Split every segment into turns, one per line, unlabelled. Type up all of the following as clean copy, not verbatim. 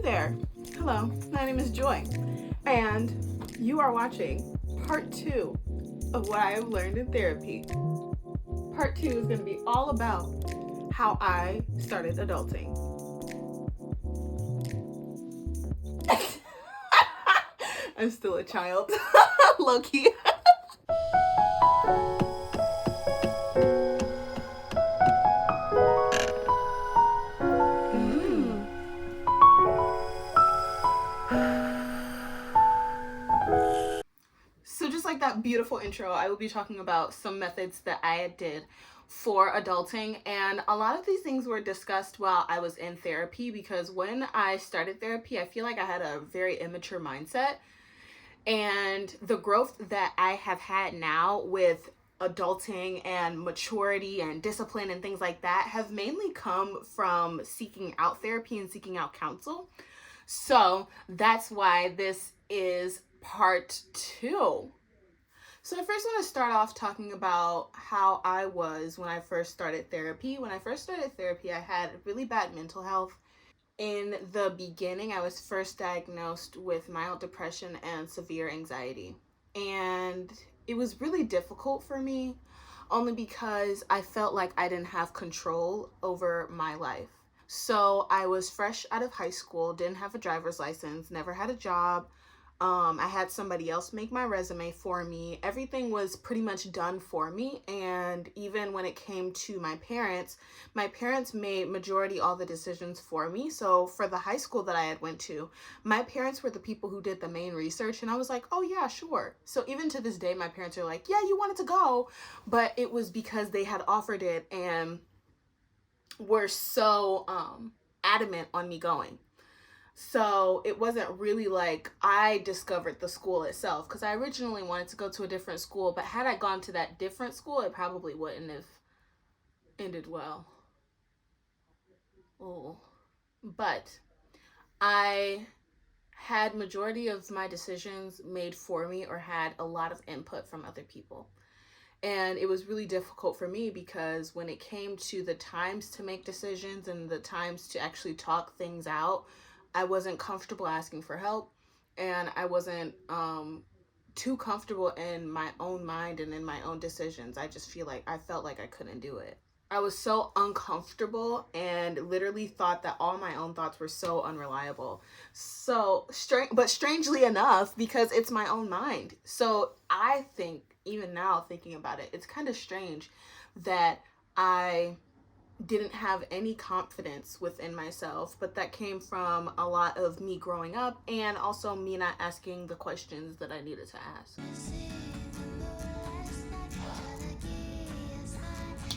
there. Hello, my name is Joy, and you are watching part 2 of what I have learned in therapy. Part 2 is going to be all about how I started adulting. I'm still a child, low-key. So just like that beautiful intro, I will be talking about some methods that I did for adulting, and a lot of these things were discussed while I was in therapy, because when I started therapy, I feel like I had a very immature mindset, and the growth that I have had now with adulting and maturity and discipline and things like that have mainly come from seeking out therapy and seeking out counsel. So that's why this is part 2. So I first want to start off talking about how I was when I first started therapy. When I first started therapy, I had really bad mental health. In the beginning, I was first diagnosed with mild depression and severe anxiety. And it was really difficult for me, only because I felt like I didn't have control over my life. So I was fresh out of high school, didn't have a driver's license, never had a job. I had somebody else make my resume for me. Everything was pretty much done for me. And even when it came to my parents made majority all the decisions for me. So for the high school that I had went to, my parents were the people who did the main research. And I was like, oh yeah, sure. So even to this day, my parents are like, yeah, you wanted to go. But it was because they had offered it and were so adamant on me going. So it wasn't really like I discovered the school itself, because I originally wanted to go to a different school, but had I gone to that different school, it probably wouldn't have ended well. Oh, but I had majority of my decisions made for me or had a lot of input from other people. And it was really difficult for me because when it came to the times to make decisions and the times to actually talk things out, I wasn't comfortable asking for help, and I wasn't too comfortable in my own mind and in my own decisions. I felt like I couldn't do it. I was so uncomfortable and literally thought that all my own thoughts were so unreliable. So but strangely enough, because it's my own mind. So I think, even now thinking about it, it's kind of strange that I didn't have any confidence within myself, but that came from a lot of me growing up and also me not asking the questions that I needed to ask.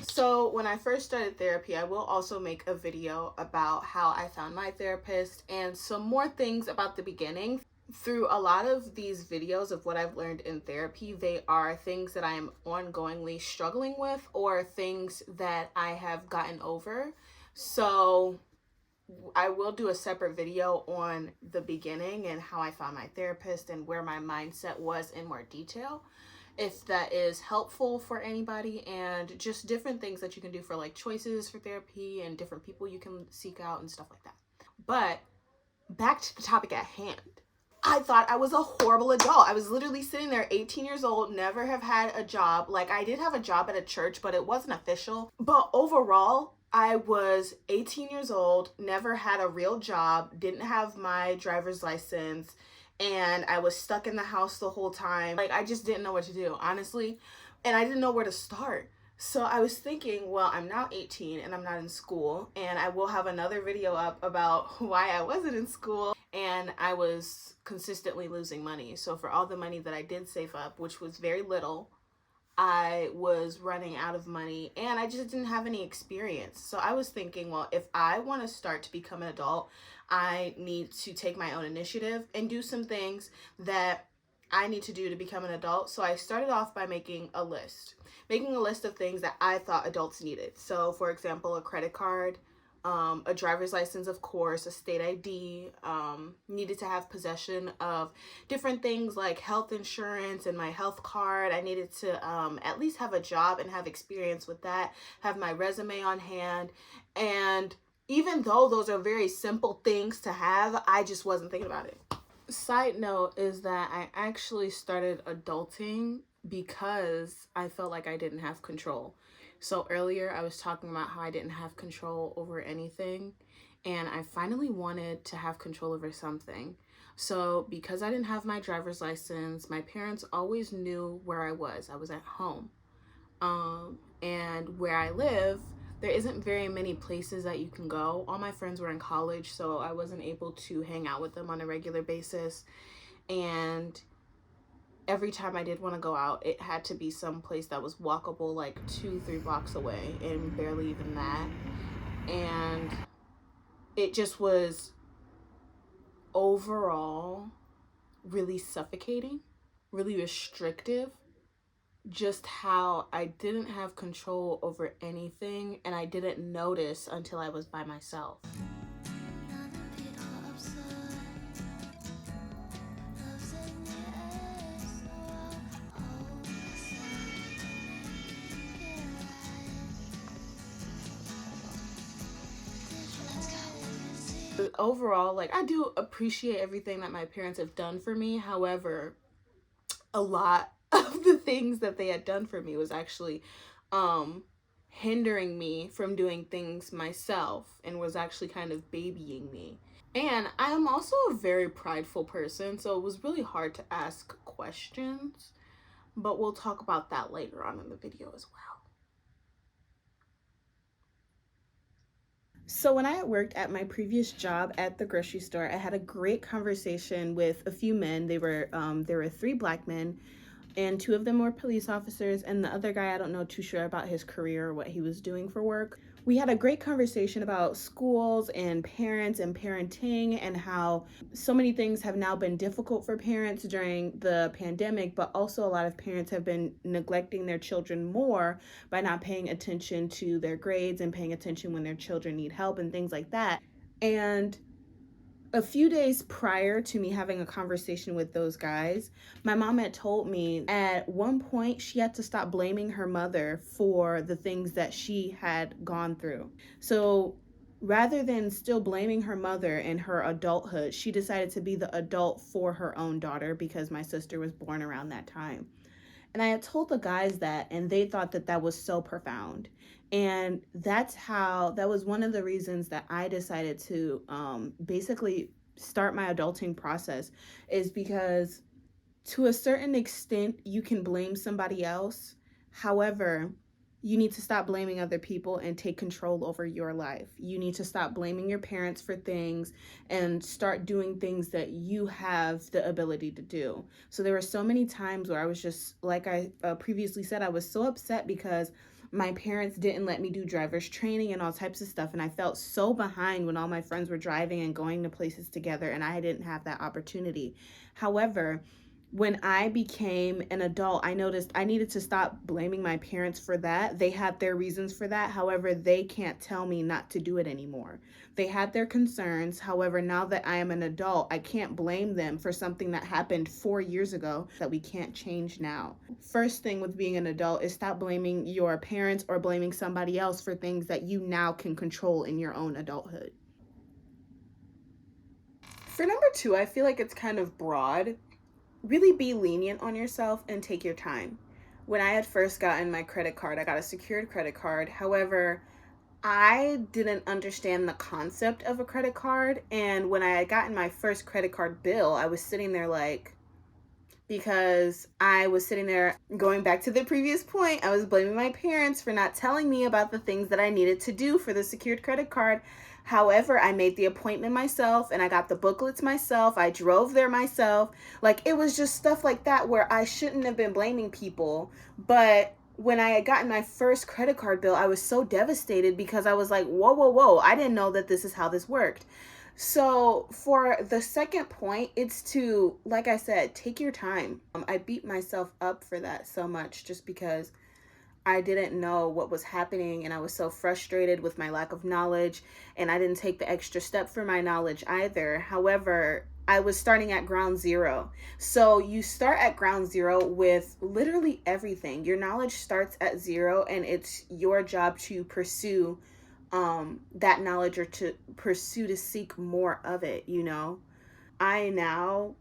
So when I first started therapy, I will also make a video about how I found my therapist and some more things about the beginning. Through a lot of these videos of what I've learned in therapy, they are things that I am ongoingly struggling with or things that I have gotten over. So I will do a separate video on the beginning and how I found my therapist and where my mindset was in more detail, if that is helpful for anybody, and just different things that you can do for like choices for therapy and different people you can seek out and stuff like that. But back to the topic at hand. I thought I was a horrible adult. I was literally sitting there 18 years old, never have had a job. Like, I did have a job at a church, but it wasn't official. But overall, I was 18 years old, never had a real job, didn't have my driver's license, and I was stuck in the house the whole time. Like, I just didn't know what to do, honestly. And I didn't know where to start. So I was thinking, well, I'm now 18 and I'm not in school, and I will have another video up about why I wasn't in school, and I was consistently losing money. So for all the money that I did save up, which was very little, I was running out of money and I just didn't have any experience. So I was thinking, well, if I want to start to become an adult, I need to take my own initiative and do some things that I need to do to become an adult. So I started off by making a list of things that I thought adults needed. So for example, a credit card, a driver's license, of course, a state ID, needed to have possession of different things like health insurance and my health card. I needed to at least have a job and have experience with that, have my resume on hand, and Even though those are very simple things to have, I just wasn't thinking about it. Side note is that I actually started adulting because I felt like I didn't have control. So earlier I was talking about how I didn't have control over anything, and I finally wanted to have control over something. So because I didn't have my driver's license, my parents always knew where I was. I was at home. And where I live, there isn't very many places that you can go. All my friends were in college, so I wasn't able to hang out with them on a regular basis. And every time I did want to go out, it had to be some place that was walkable, like 2-3 blocks away, and barely even that. And it just was overall really suffocating, really restrictive, just how I didn't have control over anything, and I didn't notice until I was by myself. Overall, like, I do appreciate everything that my parents have done for me. However, a lot of the things that they had done for me was actually hindering me from doing things myself, and was actually kind of babying me. And I am also a very prideful person, so it was really hard to ask questions, but we'll talk about that later on in the video as well. So when I worked at my previous job at the grocery store, I had a great conversation with a few men. There were 3 Black men, and 2 of them were police officers, and the other guy, I don't know too sure about his career or what he was doing for work. We had a great conversation about schools and parents and parenting, and how so many things have now been difficult for parents during the pandemic, but also a lot of parents have been neglecting their children more by not paying attention to their grades and paying attention when their children need help and things like that. And a few days prior to me having a conversation with those guys, my mom had told me at one point she had to stop blaming her mother for the things that she had gone through. So rather than still blaming her mother in her adulthood, she decided to be the adult for her own daughter, because my sister was born around that time. And I had told the guys that, and they thought that that was so profound. And that was one of the reasons that I decided to basically start my adulting process, is because to a certain extent, you can blame somebody else. However, you need to stop blaming other people and take control over your life. You need to stop blaming your parents for things and start doing things that you have the ability to do. So there were so many times where I was just, like I previously said, I was so upset because my parents didn't let me do driver's training and all types of stuff. And I felt so behind when all my friends were driving and going to places together, and I didn't have that opportunity. However, when I became an adult, I noticed I needed to stop blaming my parents for that. They had their reasons for that. However, they can't tell me not to do it anymore. They had their concerns. However, now that I am an adult, I can't blame them for something that happened 4 years ago that we can't change now. First thing with being an adult is stop blaming your parents or blaming somebody else for things that you now can control in your own adulthood. For number 2, I feel like it's kind of broad. Really be lenient on yourself and take your time. When I had first gotten my credit card, I got a secured credit card. However, I didn't understand the concept of a credit card. And when I had gotten my first credit card bill, I was sitting there like, because I was sitting there going back to the previous point, I was blaming my parents for not telling me about the things that I needed to do for the secured credit card. However, I made the appointment myself and I got the booklets myself. I drove there myself. Like, it was just stuff like that where I shouldn't have been blaming people. But when I had gotten my first credit card bill, I was so devastated because I was like, whoa, whoa, whoa. I didn't know that this is how this worked. So for the second point, it's to, like I said, take your time. I beat myself up for that so much just because I didn't know what was happening, and I was so frustrated with my lack of knowledge, and I didn't take the extra step for my knowledge either. However, I was starting at ground zero. So you start at ground zero with literally everything. Your knowledge starts at zero, and it's your job to pursue that knowledge or to pursue to seek more of it, you know? I now,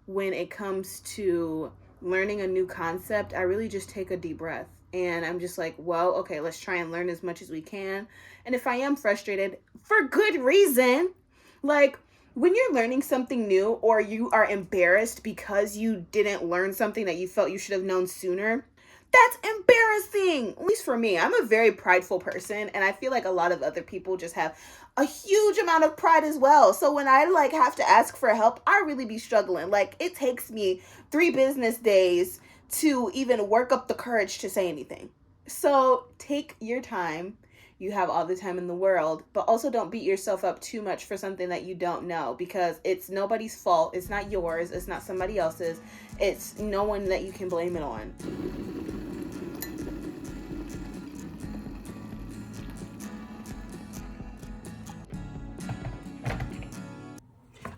when it comes to learning a new concept, I really just take a deep breath and I'm just like, well, okay, let's try and learn as much as we can. And if I am frustrated, for good reason, like when you're learning something new or you are embarrassed because you didn't learn something that you felt you should have known sooner, that's embarrassing. At least for me, I'm a very prideful person, and I feel like a lot of other people just have a huge amount of pride as well. So when I like have to ask for help, I really be struggling. Like it takes me 3 business days to even work up the courage to say anything. So take your time. You have all the time in the world, but also don't beat yourself up too much for something that you don't know, because it's nobody's fault. It's not yours. It's not somebody else's. It's no one that you can blame it on.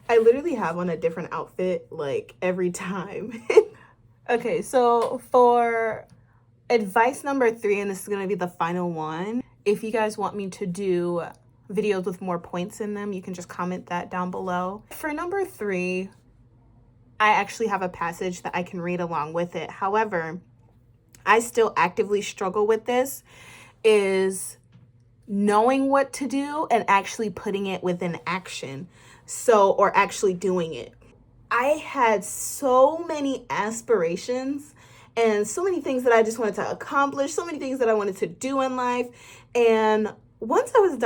I literally have on a different outfit like every time. Okay, so for advice number 3, and this is going to be the final one, if you guys want me to do videos with more points in them, you can just comment that down below. For number 3, I actually have a passage that I can read along with it. However, I still actively struggle with this, is knowing what to do and actually putting it within action. So, or actually doing it. I had so many aspirations and so many things that I just wanted to accomplish, so many things that I wanted to do in life. And once I was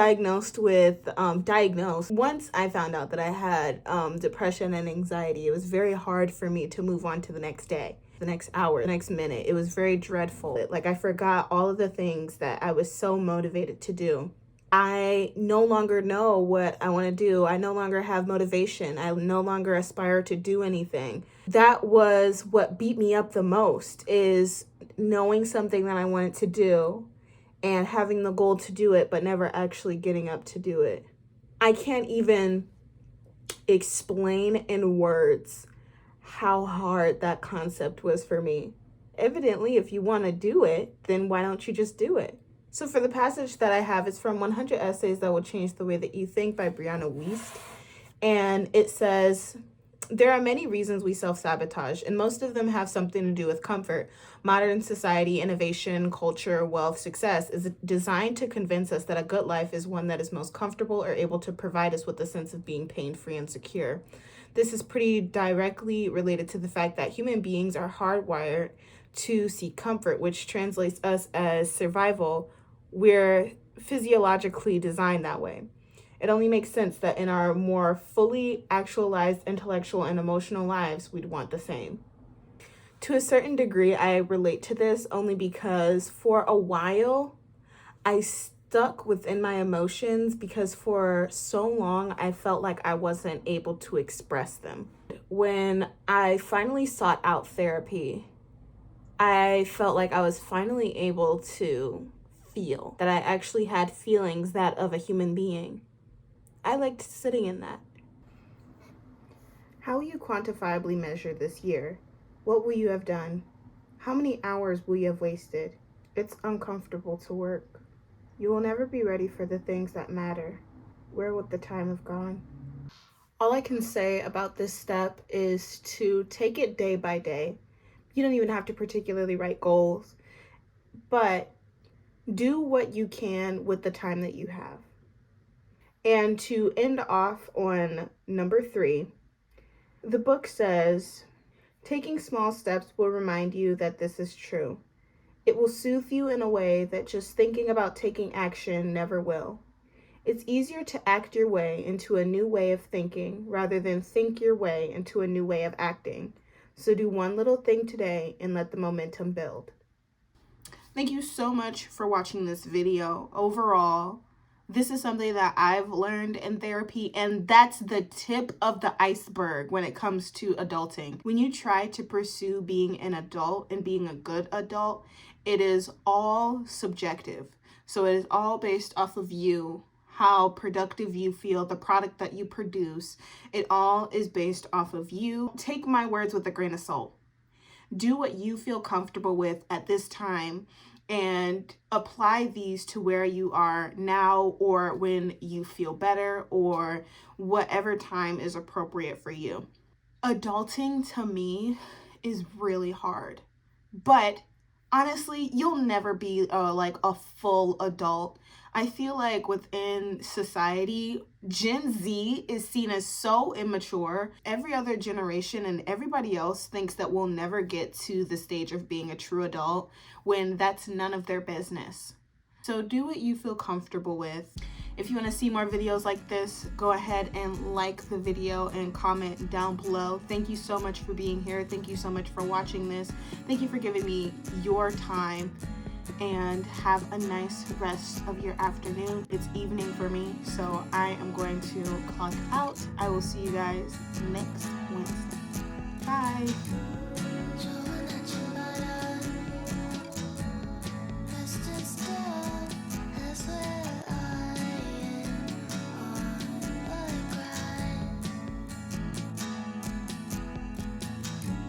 once I found out that I had depression and anxiety, it was very hard for me to move on to the next day, the next hour, the next minute. It was very dreadful. Like I forgot all of the things that I was so motivated to do. I no longer know what I want to do. I no longer have motivation. I no longer aspire to do anything. That was what beat me up the most, is knowing something that I wanted to do and having the goal to do it, but never actually getting up to do it. I can't even explain in words how hard that concept was for me. Evidently, if you want to do it, then why don't you just do it? So for the passage that I have, it's from 100 Essays That Will Change the Way That You Think by Brianna Wiest. And it says, there are many reasons we self-sabotage, and most of them have something to do with comfort. Modern society, innovation, culture, wealth, success is designed to convince us that a good life is one that is most comfortable or able to provide us with a sense of being pain-free and secure. This is pretty directly related to the fact that human beings are hardwired to seek comfort, which translates us as survival. We're physiologically designed that way. It only makes sense that in our more fully actualized intellectual and emotional lives, we'd want the same. To a certain degree, I relate to this only because for a while, I stuck within my emotions because for so long, I felt like I wasn't able to express them. When I finally sought out therapy, I felt like I was finally able to feel, that I actually had feelings that of a human being. I liked sitting in that. How will you quantifiably measure this year? What will you have done? How many hours will you have wasted? It's uncomfortable to work. You will never be ready for the things that matter. Where would the time have gone? All I can say about this step is to take it day by day. You don't even have to particularly write goals, but do what you can with the time that you have. And to end off on number 3, the book says, taking small steps will remind you that this is true. It will soothe you in a way that just thinking about taking action never will. It's easier to act your way into a new way of thinking rather than think your way into a new way of acting. So do one little thing today and let the momentum build. Thank you so much for watching this video. Overall, this is something that I've learned in therapy, and that's the tip of the iceberg when it comes to adulting. When you try to pursue being an adult and being a good adult, it is all subjective. So it is all based off of you, how productive you feel, the product that you produce. It all is based off of you. Take my words with a grain of salt. Do what you feel comfortable with at this time and apply these to where you are now, or when you feel better, or whatever time is appropriate for you. Adulting to me is really hard, but honestly, you'll never be like a full adult. I feel like within society, Gen Z is seen as so immature. Every other generation and everybody else thinks that we'll never get to the stage of being a true adult, when that's none of their business. So do what you feel comfortable with. If you want to see more videos like this, go ahead and like the video and comment down below. Thank you so much for being here. Thank you so much for watching this. Thank you for giving me your time, and have a nice rest of your afternoon. It's evening for me, so I am going to clock out. I will see you guys next Wednesday. Bye.